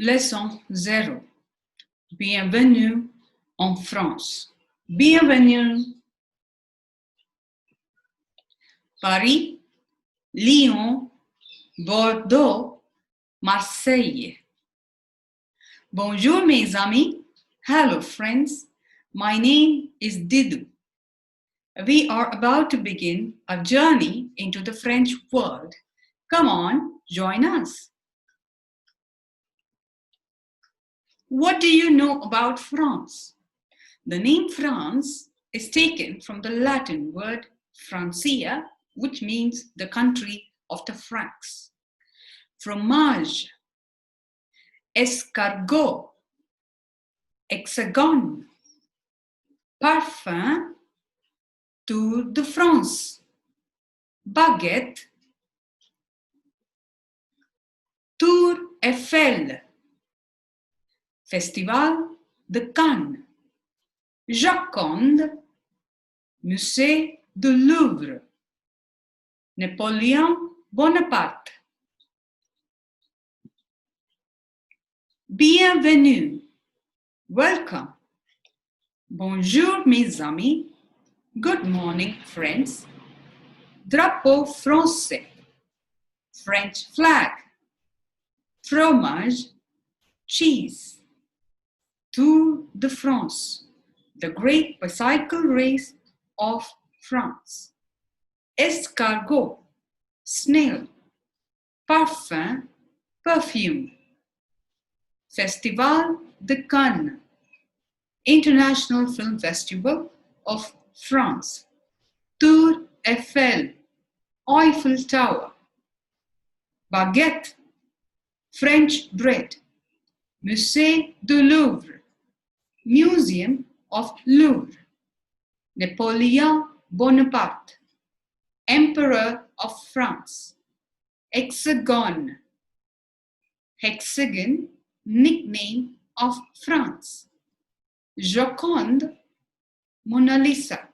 Leçon 0. Bienvenue en France. Bienvenue. Paris, Lyon, Bordeaux, Marseille. Bonjour mes amis. Hello friends. My name is Didou. We are about to begin a journey into the French world. Come on, join us. What do you know about France? The name France is taken from the Latin word Francia, which means the country of the Franks. Fromage, escargot, hexagone, parfum, Tour de France, baguette, Tour Eiffel, Festival de Cannes, Joconde, Musée du Louvre, Napoléon Bonaparte. Bienvenue, welcome. Bonjour mes amis, good morning friends. Drapeau français, French flag. Fromage, cheese. Tour de France, the great bicycle race of France. Escargot, snail. Parfum, perfume. Festival de Cannes, International Film Festival of France. Tour Eiffel, Eiffel Tower. Baguette, French bread. Musée du Louvre, Museum of Louvre. Napoléon Bonaparte, Emperor of France. Hexagone, hexagon, nickname of France. Joconde, Mona Lisa.